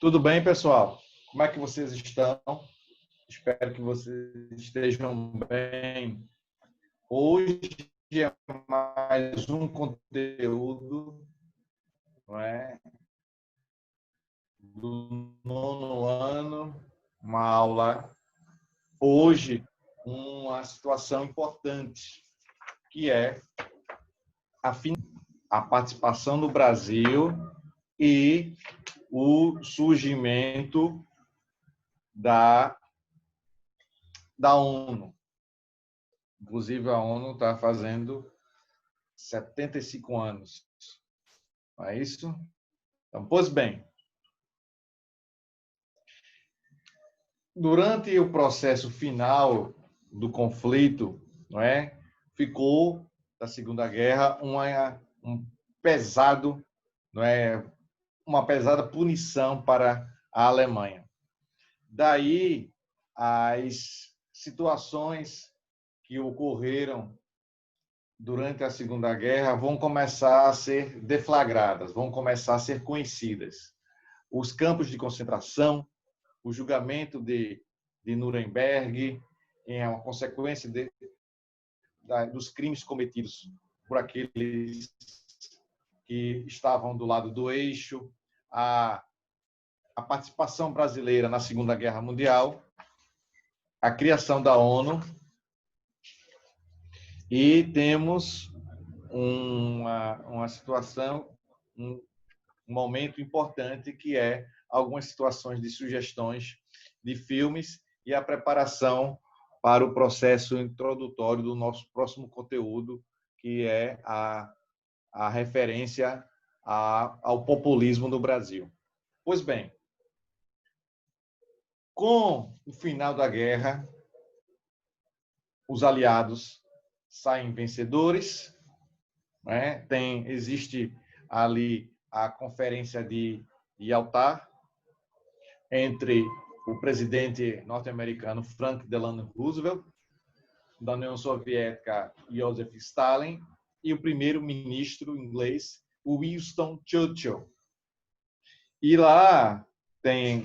Tudo bem, pessoal? Como é que vocês estão? Espero que vocês estejam bem. Hoje é mais um conteúdo, não é? Do nono ano, uma aula. Hoje, uma situação importante, que é a participação do Brasil e o surgimento da ONU. Inclusive, a ONU está fazendo 75 anos. Não é isso? Então, pois bem, durante o processo final do conflito, não é? Ficou da Segunda Guerra um pesado, não é? Uma pesada punição para a Alemanha. Daí as situações que ocorreram durante a Segunda Guerra vão começar a ser deflagradas, vão começar a ser conhecidas. Os campos de concentração, o julgamento de Nuremberg, em uma consequência dos crimes cometidos por aqueles que estavam do lado do eixo, a participação brasileira na Segunda Guerra Mundial, a criação da ONU, e temos uma situação, um momento importante, que é algumas situações de sugestões de filmes e a preparação para o processo introdutório do nosso próximo conteúdo, que é a referência ao populismo no Brasil. Pois bem, com o final da guerra, os aliados saem vencedores, né? Existe ali a Conferência de Yalta, entre o presidente norte-americano Franklin Delano Roosevelt, da União Soviética Joseph Stalin, e o primeiro-ministro inglês Winston Churchill. E lá tem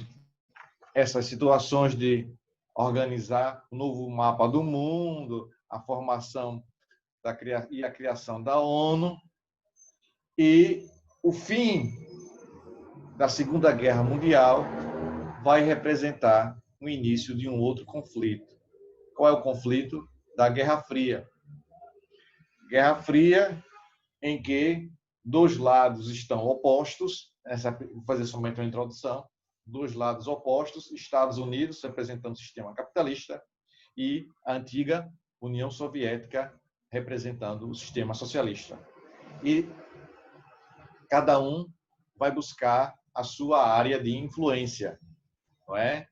essas situações de organizar o novo mapa do mundo, a formação e a criação da ONU, e o fim da Segunda Guerra Mundial vai representar o início de um outro conflito. Qual é o conflito? Da Guerra Fria. Guerra Fria, em que dois lados estão opostos, vou fazer somente uma introdução, dois lados opostos, Estados Unidos representando o sistema capitalista e a antiga União Soviética representando o sistema socialista. E cada um vai buscar a sua área de influência, não é?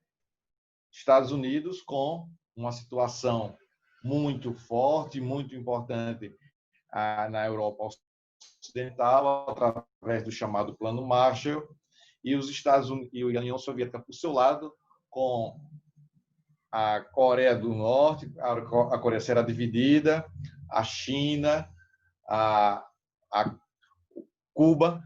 Estados Unidos com uma situação muito forte, muito importante na Europa Ocidental, através do chamado Plano Marshall, e os Estados Unidos e a União Soviética, por seu lado, com a Coreia do Norte, a Coreia será dividida, a China, a Cuba,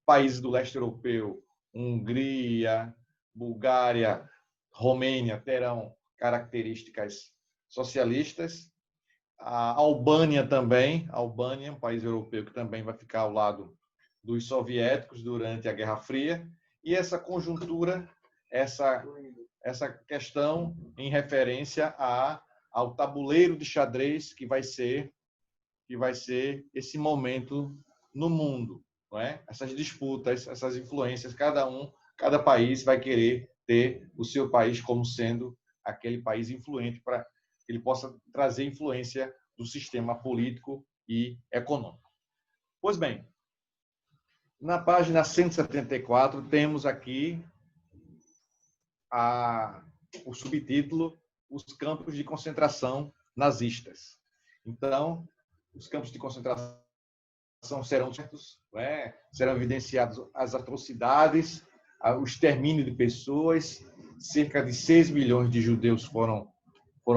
países do leste europeu, Hungria, Bulgária, Romênia, terão características socialistas. A Albânia também, um país europeu que também vai ficar ao lado dos soviéticos durante a Guerra Fria. E essa conjuntura, essa questão em referência ao tabuleiro de xadrez que vai ser esse momento no mundo, não é? Essas disputas, essas influências, cada país vai querer ter o seu país como sendo aquele país influente para que ele possa trazer influência do sistema político e econômico. Pois bem, na página 174 temos aqui o subtítulo Os campos de concentração nazistas. Então, os campos de concentração serão evidenciados as atrocidades, o extermínio de pessoas. Cerca de 6 milhões de judeus foram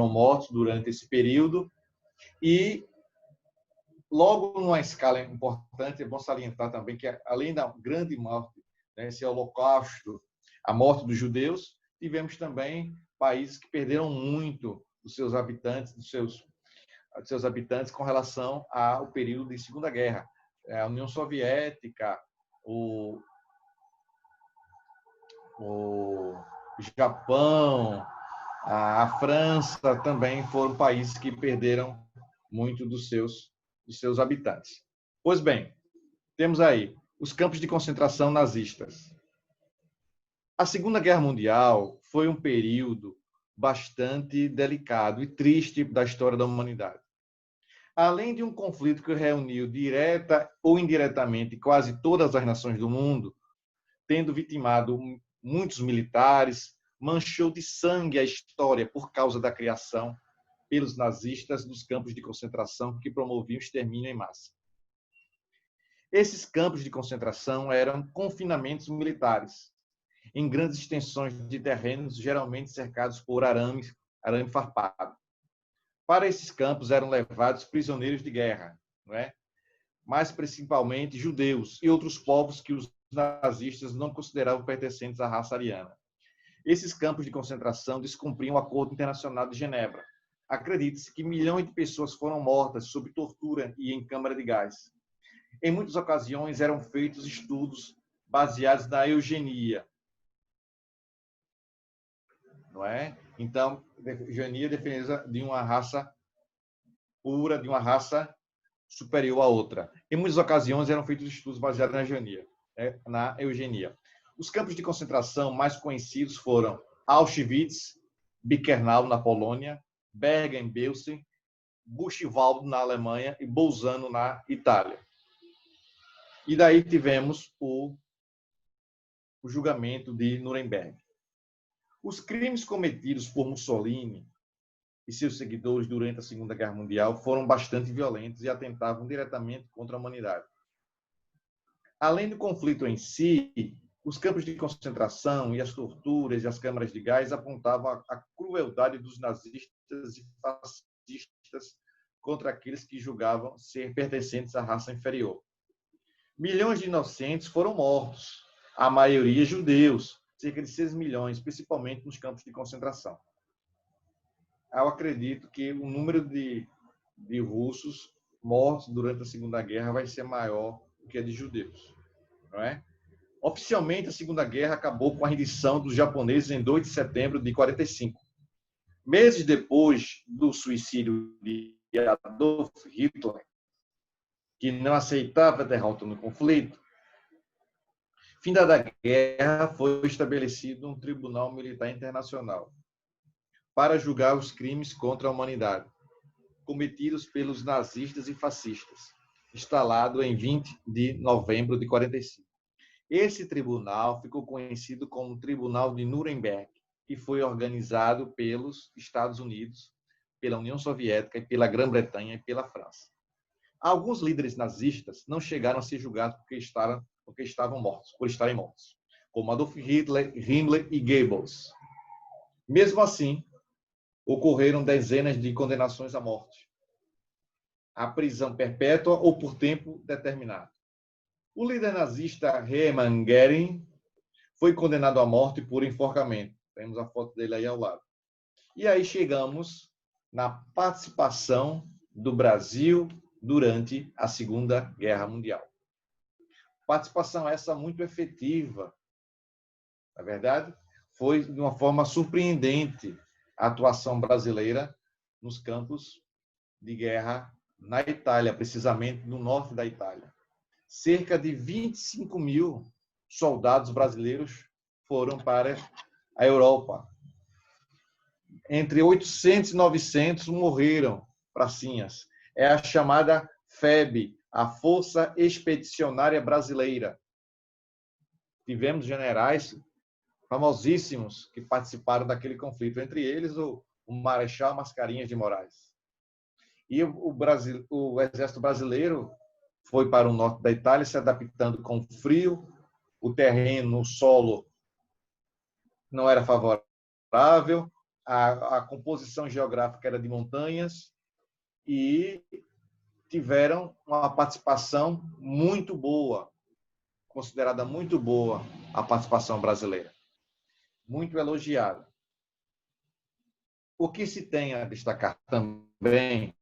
mortos durante esse período. E, logo numa escala importante, é bom salientar também que, além da grande morte, esse holocausto a morte dos judeus, tivemos também países que perderam muito os seus habitantes, seus habitantes com relação ao período de Segunda Guerra. A União Soviética, o Japão, a França também foram países que perderam muito dos seus habitantes. Pois bem, temos aí os campos de concentração nazistas. A Segunda Guerra Mundial foi um período bastante delicado e triste da história da humanidade. Além de um conflito que reuniu direta ou indiretamente quase todas as nações do mundo, tendo vitimado muitos militares, manchou de sangue a história por causa da criação pelos nazistas dos campos de concentração que promoviam o extermínio em massa. Esses campos de concentração eram confinamentos militares, em grandes extensões de terrenos, geralmente cercados por arame farpado. Para esses campos eram levados prisioneiros de guerra, não é? Mas principalmente judeus e outros povos que os nazistas não consideravam pertencentes à raça ariana. Esses campos de concentração descumpriam o Acordo Internacional de Genebra. Acredite-se que milhões de pessoas foram mortas sob tortura e em câmara de gás. Em muitas ocasiões eram feitos estudos baseados na eugenia, não é? Então, eugenia é defesa de uma raça pura, de uma raça superior à outra. Em muitas ocasiões eram feitos estudos baseados na eugenia. Os campos de concentração mais conhecidos foram Auschwitz, Birkenau, na Polônia, Bergen-Belsen, Buchenwald, na Alemanha, e Bolzano, na Itália. E daí tivemos o julgamento de Nuremberg. Os crimes cometidos por Mussolini e seus seguidores durante a Segunda Guerra Mundial foram bastante violentos e atentavam diretamente contra a humanidade. Além do conflito em si, os campos de concentração e as torturas e as câmaras de gás apontavam a crueldade dos nazistas e fascistas contra aqueles que julgavam ser pertencentes à raça inferior. Milhões de inocentes foram mortos, a maioria judeus, cerca de 6 milhões, principalmente nos campos de concentração. Eu acredito que o número de russos mortos durante a Segunda Guerra vai ser maior do que a de judeus, não é? Oficialmente, a Segunda Guerra acabou com a rendição dos japoneses em 2 de setembro de 1945. Meses depois do suicídio de Adolf Hitler, que não aceitava a derrota no conflito, findada da guerra, foi estabelecido um tribunal militar internacional para julgar os crimes contra a humanidade cometidos pelos nazistas e fascistas, instalado em 20 de novembro de 1945. Esse tribunal ficou conhecido como Tribunal de Nuremberg e foi organizado pelos Estados Unidos, pela União Soviética, e pela Grã-Bretanha e pela França. Alguns líderes nazistas não chegaram a ser julgados por estarem mortos, como Adolf Hitler, Himmler e Goebbels. Mesmo assim, ocorreram dezenas de condenações à morte, à prisão perpétua ou por tempo determinado. O líder nazista Hermann Göring foi condenado à morte por enforcamento. Temos a foto dele aí ao lado. E aí chegamos na participação do Brasil durante a Segunda Guerra Mundial. Participação essa muito efetiva. Na verdade, foi de uma forma surpreendente a atuação brasileira nos campos de guerra na Itália, precisamente no norte da Itália. Cerca de 25 mil soldados brasileiros foram para a Europa. Entre 800 e 900 morreram pracinhas. É a chamada FEB, a Força Expedicionária Brasileira. Tivemos generais famosíssimos que participaram daquele conflito, entre eles o Marechal Mascarenhas de Moraes. E o exército brasileiro foi para o norte da Itália, se adaptando com o frio, o terreno, o solo não era favorável, a composição geográfica era de montanhas e tiveram uma participação muito boa, considerada muito boa a participação brasileira. muito elogiada. O que se tem a destacar também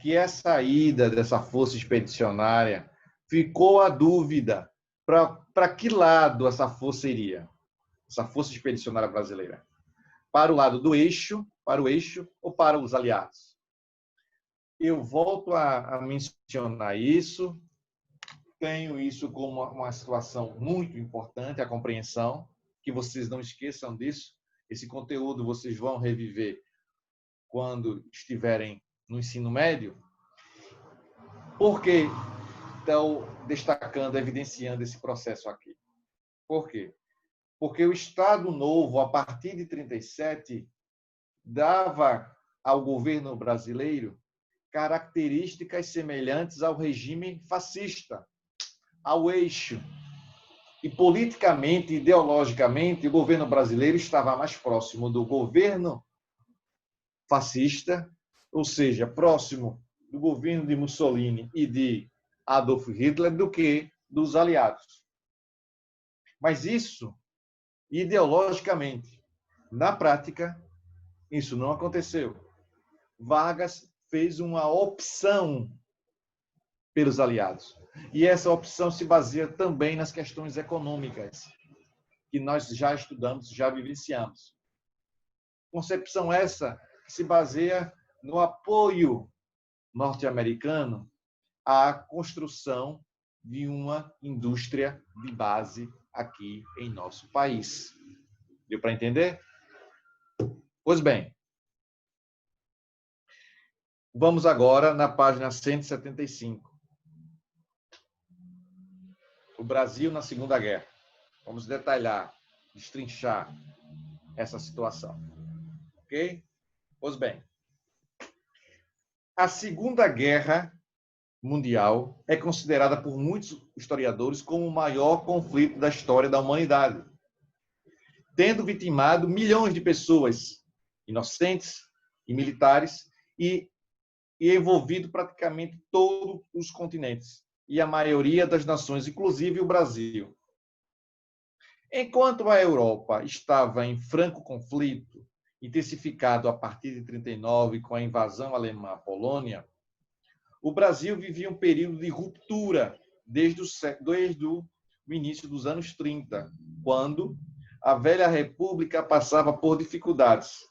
que a saída dessa força expedicionária ficou a dúvida para que lado essa força iria, essa força expedicionária brasileira. Para o lado do eixo, para o eixo ou para os aliados. Eu volto a mencionar isso, tenho isso como uma situação muito importante, a compreensão, que vocês não esqueçam disso. Esse conteúdo vocês vão reviver quando estiverem no ensino médio. Por que estou destacando, evidenciando esse processo aqui? Por quê? Porque o Estado Novo, a partir de 37, dava ao governo brasileiro características semelhantes ao regime fascista, ao eixo. E politicamente, ideologicamente, o governo brasileiro estava mais próximo do governo fascista, ou seja, próximo do governo de Mussolini e de Adolf Hitler do que dos aliados. Mas isso, ideologicamente, na prática, isso não aconteceu. Vargas fez uma opção pelos aliados. E essa opção se baseia também nas questões econômicas, que nós já estudamos, já vivenciamos. Concepção essa que se baseia no apoio norte-americano à construção de uma indústria de base aqui em nosso país. Deu para entender? Pois bem, vamos agora na página 175. O Brasil na Segunda Guerra. Vamos detalhar, destrinchar essa situação. Ok? Pois bem, a Segunda Guerra Mundial é considerada por muitos historiadores como o maior conflito da história da humanidade, tendo vitimado milhões de pessoas inocentes e militares e envolvido praticamente todos os continentes e a maioria das nações, inclusive o Brasil. Enquanto a Europa estava em franco conflito, intensificado a partir de 1939 com a invasão alemã à Polônia, o Brasil vivia um período de ruptura desde o início dos anos 30, quando a velha República passava por dificuldades.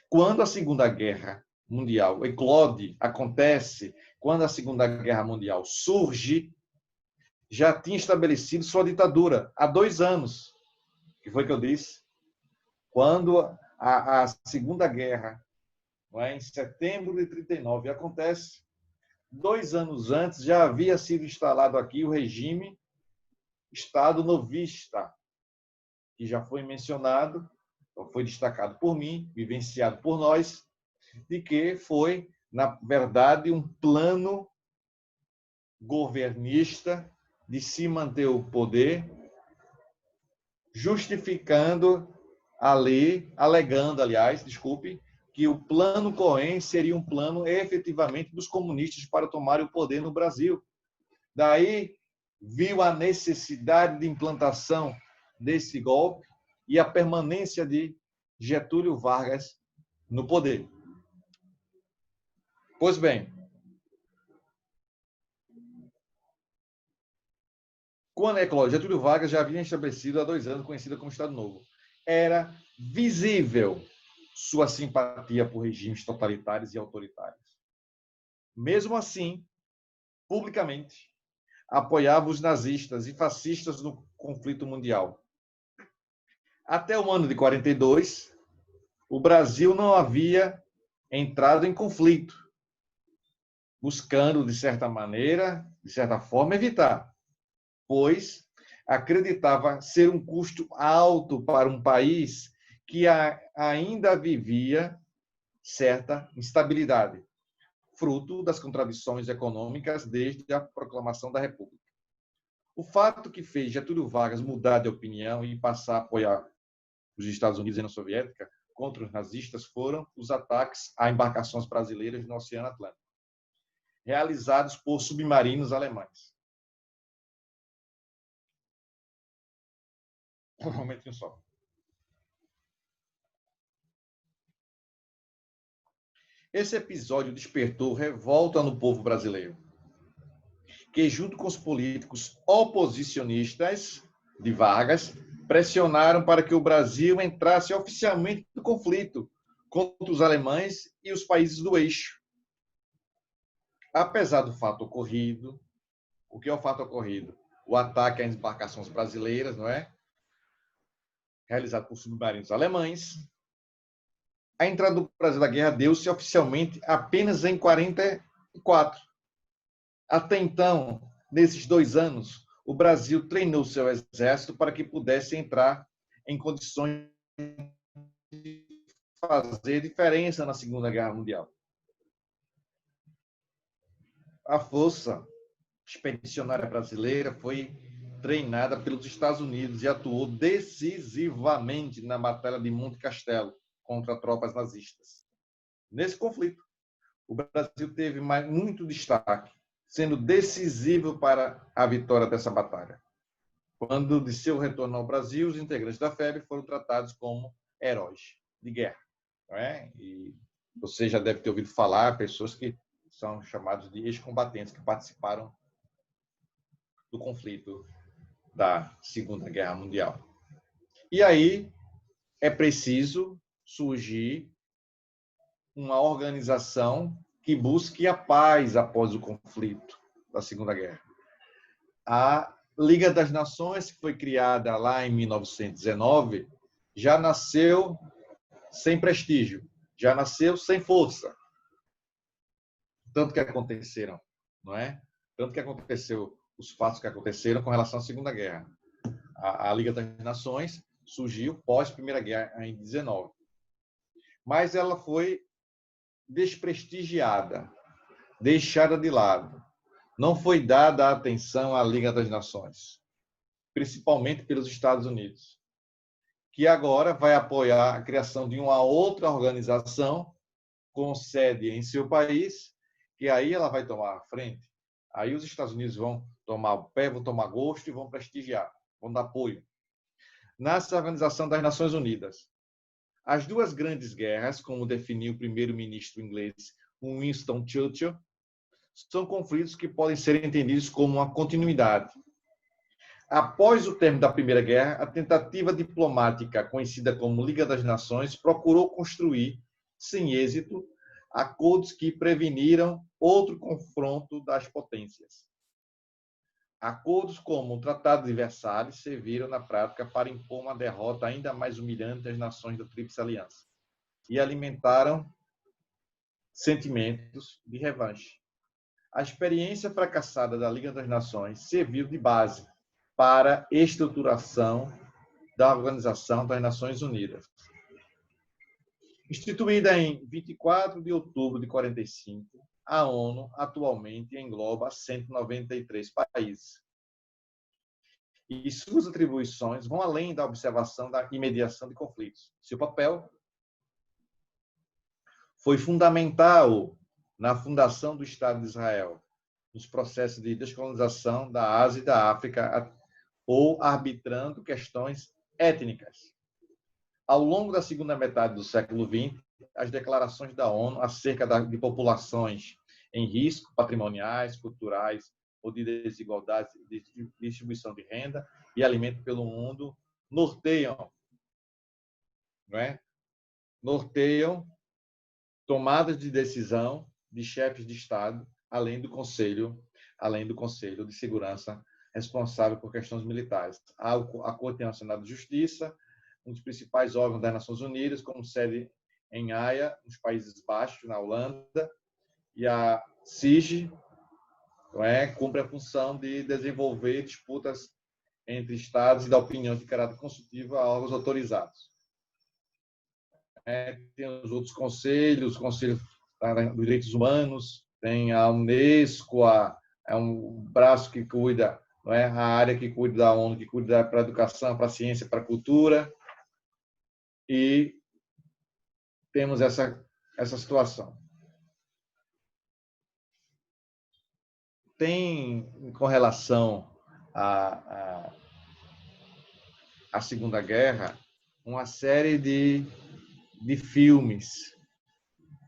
Quando a Segunda Guerra Mundial eclode, acontece, quando a Segunda Guerra Mundial surge, já tinha estabelecido sua ditadura há 2 anos. Que foi que eu disse? Quando a Segunda Guerra, em setembro de 39, acontece, 2 anos antes já havia sido instalado aqui o regime Estado Novista, que já foi mencionado, foi destacado por mim, vivenciado por nós, de que foi, na verdade, um plano governista de se manter o poder, justificando a lei, alegando, aliás, desculpe, que o plano Cohen seria um plano efetivamente dos comunistas para tomarem o poder no Brasil. Daí viu a necessidade de implantação desse golpe e a permanência de Getúlio Vargas no poder. Pois bem, quando Getúlio Vargas já havia estabelecido há 2 anos, conhecida como Estado Novo, era visível sua simpatia por regimes totalitários e autoritários. Mesmo assim, publicamente, apoiava os nazistas e fascistas no conflito mundial. Até o ano de 42, o Brasil não havia entrado em conflito, buscando, de certa maneira, de certa forma, evitar, pois acreditava ser um custo alto para um país que ainda vivia certa instabilidade, fruto das contradições econômicas desde a proclamação da República. O fato que fez Getúlio Vargas mudar de opinião e passar a apoiar os Estados Unidos e a União Soviética contra os nazistas foram os ataques a embarcações brasileiras no Oceano Atlântico, realizados por submarinos alemães. Um momentinho só. Esse episódio despertou revolta no povo brasileiro, que, junto com os políticos oposicionistas de Vargas, pressionaram para que o Brasil entrasse oficialmente no conflito contra os alemães e os países do eixo. Apesar do fato ocorrido, o que é o fato ocorrido? O ataque às embarcações brasileiras, não é? Realizado por submarinos alemães. A entrada do Brasil na guerra deu-se oficialmente apenas em 1944. Até então, nesses 2 anos, o Brasil treinou seu exército para que pudesse entrar em condições de fazer diferença na Segunda Guerra Mundial. A Força Expedicionária Brasileira foi treinada pelos Estados Unidos e atuou decisivamente na Batalha de Monte Castelo contra tropas nazistas. Nesse conflito, o Brasil teve muito destaque, sendo decisivo para a vitória dessa batalha. Quando de seu retorno ao Brasil, os integrantes da FEB foram tratados como heróis de guerra. Não é? E você já deve ter ouvido falar, pessoas que são chamados de ex-combatentes que participaram do conflito da Segunda Guerra Mundial. E aí é preciso surgir uma organização que busque a paz após o conflito da Segunda Guerra. A Liga das Nações, que foi criada lá em 1919, já nasceu sem prestígio, já nasceu sem força. Tanto que aconteceram, não é? Tanto que aconteceu os fatos que aconteceram com relação à Segunda Guerra. A Liga das Nações surgiu pós Primeira Guerra em 19. Mas ela foi desprestigiada, deixada de lado. Não foi dada atenção à Liga das Nações, principalmente pelos Estados Unidos, que agora vai apoiar a criação de uma outra organização com sede em seu país, que aí ela vai tomar a frente. Aí os Estados Unidos vão tomar o pé, vão tomar gosto e vão prestigiar, vão dar apoio. Nasce a Organização das Nações Unidas. As duas grandes guerras, como definiu o primeiro-ministro inglês Winston Churchill, são conflitos que podem ser entendidos como uma continuidade. Após o término da Primeira Guerra, a tentativa diplomática, conhecida como Liga das Nações, procurou construir, sem êxito, acordos que preveniram outro confronto das potências. Acordos como o Tratado de Versalhes serviram na prática para impor uma derrota ainda mais humilhante às nações da Tríplice Aliança e alimentaram sentimentos de revanche. A experiência fracassada da Liga das Nações serviu de base para a estruturação da Organização das Nações Unidas. Instituída em 24 de outubro de 1945, a ONU atualmente engloba 193 países. E suas atribuições vão além da observação e mediação de conflitos. Seu papel foi fundamental na fundação do Estado de Israel, nos processos de descolonização da Ásia e da África, ou arbitrando questões étnicas. Ao longo da segunda metade do século XX, as declarações da ONU acerca de populações em risco, patrimoniais, culturais ou de desigualdade de distribuição de renda e alimento pelo mundo norteiam, não é? Norteiam tomadas de decisão de chefes de Estado, além do Conselho de Segurança responsável por questões militares. A Corte Internacional de Justiça, um dos principais órgãos das Nações Unidas, como sede em Haia, nos Países Baixos, na Holanda, e a CIG cumpre a função de desenvolver disputas entre Estados e dar opinião de caráter consultivo a órgãos autorizados. Tem os outros conselhos, o Conselho dos Direitos Humanos, tem a Unesco, é um braço que cuida, não é? A área que cuida da ONU, que cuida para a educação, para a ciência, para a cultura. E temos essa situação. Tem, com relação a Segunda Guerra uma série de filmes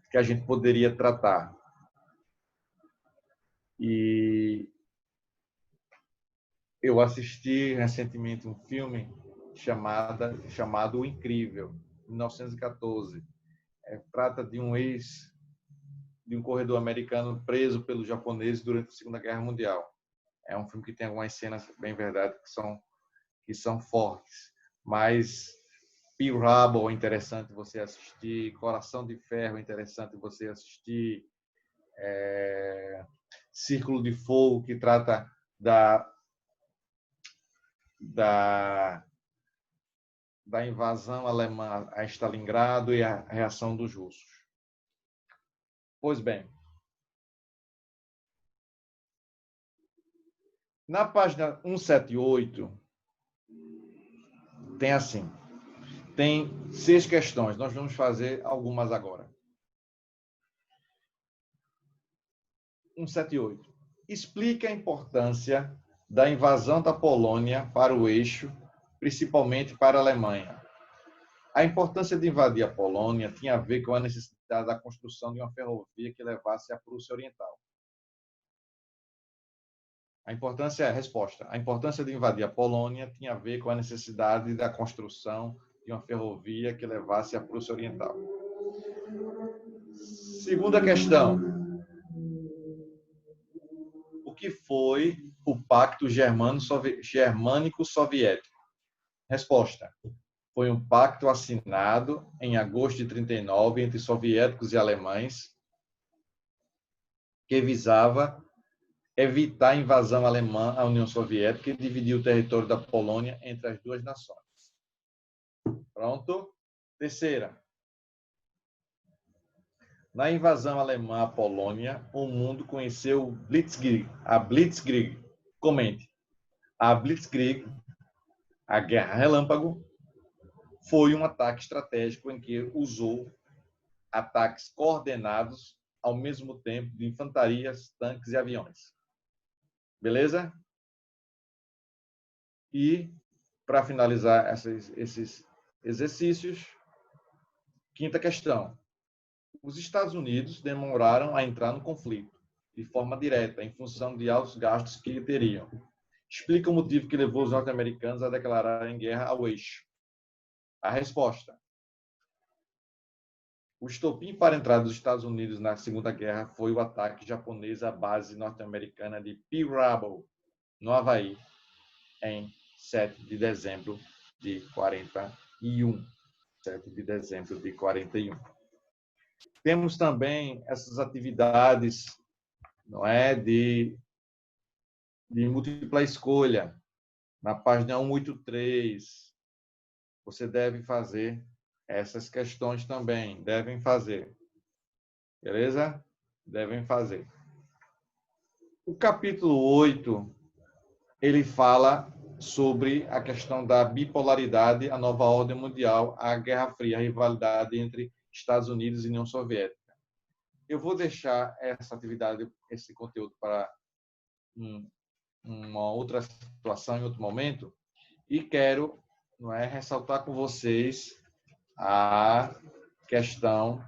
que a gente poderia tratar. E eu assisti recentemente um filme chamado O Incrível, 1914. Trata de um corredor americano preso pelos japoneses durante a Segunda Guerra Mundial. É um filme que tem algumas cenas, bem verdade, que são fortes, mas Pearl Harbor é interessante você assistir, Coração de Ferro é interessante você assistir, Círculo de Fogo, que trata da invasão alemã a Stalingrado e a reação dos russos. Pois bem, na página 178, tem assim, tem 6 questões, nós vamos fazer algumas agora. 178. Explique a importância da invasão da Polônia para o eixo, principalmente para a Alemanha. A importância de invadir a Polônia tinha a ver com a necessidade da construção de uma ferrovia que levasse à Prússia Oriental. Resposta. A importância de invadir a Polônia tinha a ver com a necessidade da construção de uma ferrovia que levasse à Prússia Oriental. Segunda questão. O que foi o Pacto Germânico-Soviético? Resposta. Foi um pacto assinado em agosto de 1939 entre soviéticos e alemães que visava evitar a invasão alemã à União Soviética e dividir o território da Polônia entre as duas nações. Pronto? Terceira. Na invasão alemã à Polônia, o mundo conheceu a Blitzkrieg. Comente. A Blitzkrieg, a Guerra Relâmpago, foi um ataque estratégico em que usou ataques coordenados ao mesmo tempo de infantarias, tanques e aviões. Beleza? E, para finalizar esses exercícios, quinta questão. Os Estados Unidos demoraram a entrar no conflito de forma direta, em função de altos gastos que teriam. Explica o motivo que levou os norte-americanos a declararem guerra ao eixo. A resposta. O estopim para a entrada dos Estados Unidos na Segunda Guerra foi o ataque japonês à base norte-americana de Pearl Harbor, no Havaí, em 7 de dezembro de 41. 7 de dezembro de 41. Temos também essas atividades, não é, de múltipla escolha. Na página 183, você deve fazer essas questões também. Devem fazer. Beleza? Devem fazer. O capítulo 8, ele fala sobre a questão da bipolaridade, a nova ordem mundial, a Guerra Fria, a rivalidade entre Estados Unidos e União Soviética. Eu vou deixar essa atividade, esse conteúdo para uma outra situação, em outro momento, e quero, não é, ressaltar com vocês a questão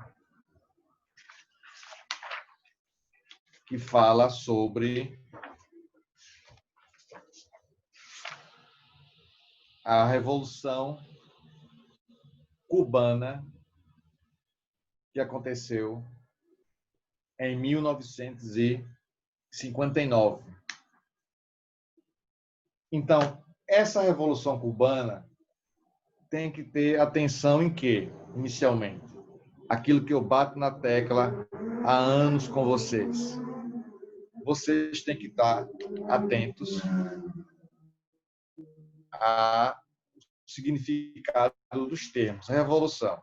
que fala sobre a Revolução Cubana que aconteceu em 1959. Então, essa Revolução Cubana tem que ter atenção em quê, inicialmente? Aquilo que eu bato na tecla há anos com vocês. Vocês têm que estar atentos ao significado dos termos. A revolução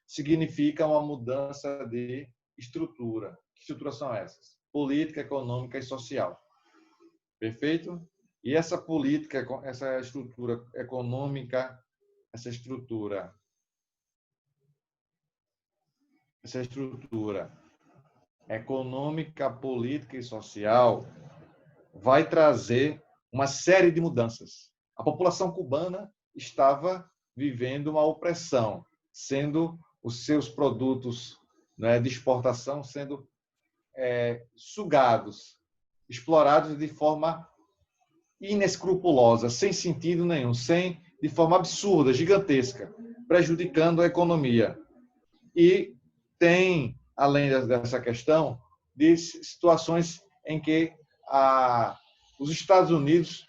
significa uma mudança de estrutura. Que estruturas são essas? Política, econômica e social. Perfeito? E essa política, essa estrutura econômica, essa estrutura econômica, política e social vai trazer uma série de mudanças. A população cubana estava vivendo uma opressão, sendo os seus produtos, né, de exportação sendo sugados, explorados de forma inescrupulosa, sem sentido nenhum, de forma absurda, gigantesca, prejudicando a economia. E tem, além dessa questão, de situações em que os Estados Unidos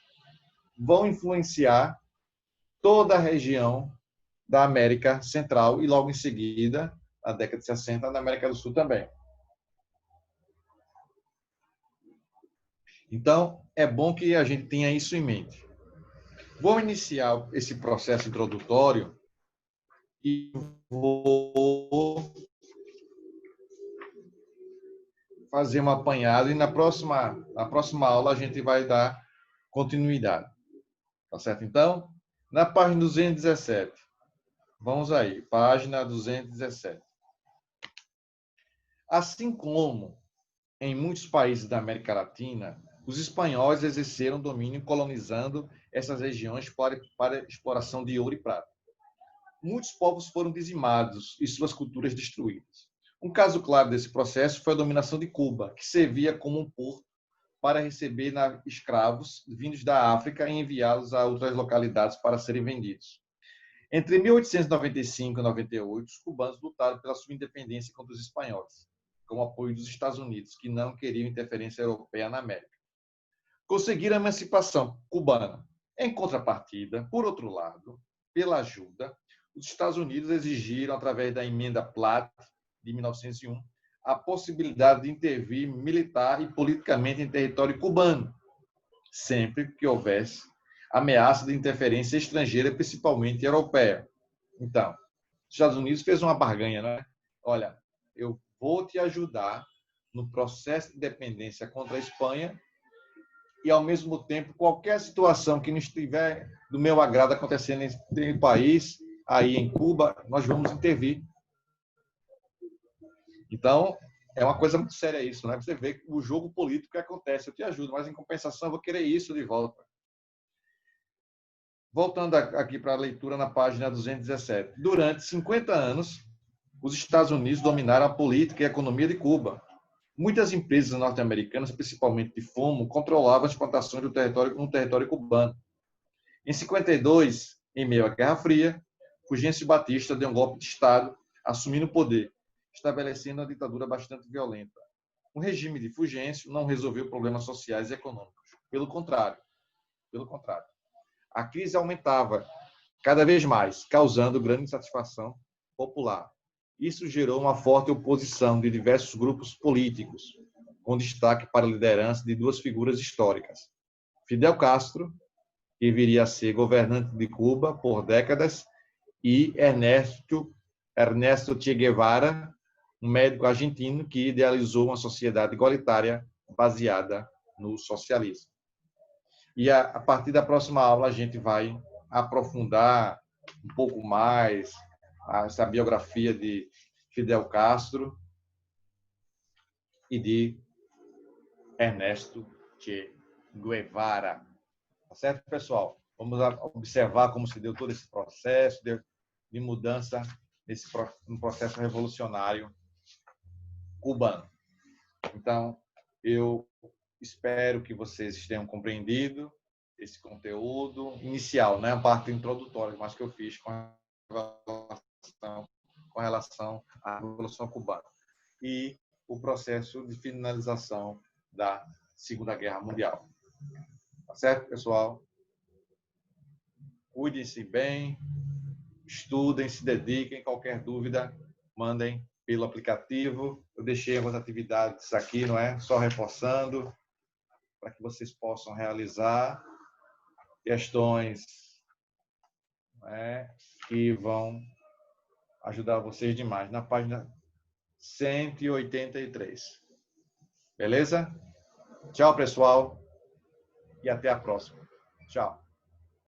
vão influenciar toda a região da América Central e, logo em seguida, na década de 60, na América do Sul também. Então, é bom que a gente tenha isso em mente. Vou iniciar esse processo introdutório e vou fazer um apanhado e na próxima aula a gente vai dar continuidade. Tá certo? Então, na página 217. Vamos aí, página 217. Assim como em muitos países da América Latina, os espanhóis exerceram domínio colonizando essas regiões para exploração de ouro e prata. Muitos povos foram dizimados e suas culturas destruídas. Um caso claro desse processo foi a dominação de Cuba, que servia como um porto para receber escravos vindos da África e enviá-los a outras localidades para serem vendidos. Entre 1895 e 98, os cubanos lutaram pela sua independência contra os espanhóis, com o apoio dos Estados Unidos, que não queriam interferência europeia na América. Conseguiram a emancipação cubana. Em contrapartida, por outro lado, pela ajuda, os Estados Unidos exigiram, através da Emenda Platt, de 1901, a possibilidade de intervir militar e politicamente em território cubano, sempre que houvesse ameaça de interferência estrangeira, principalmente europeia. Então, os Estados Unidos fez uma barganha, né? Olha, eu vou te ajudar no processo de independência contra a Espanha e, ao mesmo tempo, qualquer situação que não estiver do meu agrado acontecendo em país, aí em Cuba, nós vamos intervir. Então, é uma coisa muito séria isso, né? Você vê o jogo político que acontece. Eu te ajudo, mas em compensação eu vou querer isso de volta. Voltando aqui para a leitura na página 217. Durante 50 anos, os Estados Unidos dominaram a política e a economia de Cuba. Muitas empresas norte-americanas, principalmente de fumo, controlavam as plantações no território cubano. Em 52, em meio à Guerra Fria, Fulgêncio Batista deu um golpe de Estado, assumindo o poder, estabelecendo uma ditadura bastante violenta. O regime de Fulgêncio não resolveu problemas sociais e econômicos. Pelo contrário. A crise aumentava cada vez mais, causando grande insatisfação popular. Isso gerou uma forte oposição de diversos grupos políticos, com destaque para a liderança de duas figuras históricas. Fidel Castro, que viria a ser governante de Cuba por décadas, e Ernesto Che Guevara, um médico argentino que idealizou uma sociedade igualitária baseada no socialismo. E a partir da próxima aula a gente vai aprofundar um pouco mais essa biografia de Fidel Castro e de Ernesto Che Guevara. Tá certo, pessoal? Vamos observar como se deu todo esse processo de mudança no processo revolucionário cubano. Então, eu espero que vocês tenham compreendido esse conteúdo inicial, né? A parte introdutória, mas que eu fiz com relação à Revolução Cubana e o processo de finalização da Segunda Guerra Mundial. Tá certo, pessoal? Cuidem-se bem, estudem, se dediquem. Qualquer dúvida, mandem pelo aplicativo. Eu deixei algumas atividades aqui, não é? Só reforçando, para que vocês possam realizar questões, não é? Que vão ajudar vocês demais. Na página 183. Beleza? Tchau, pessoal. E até a próxima. Tchau.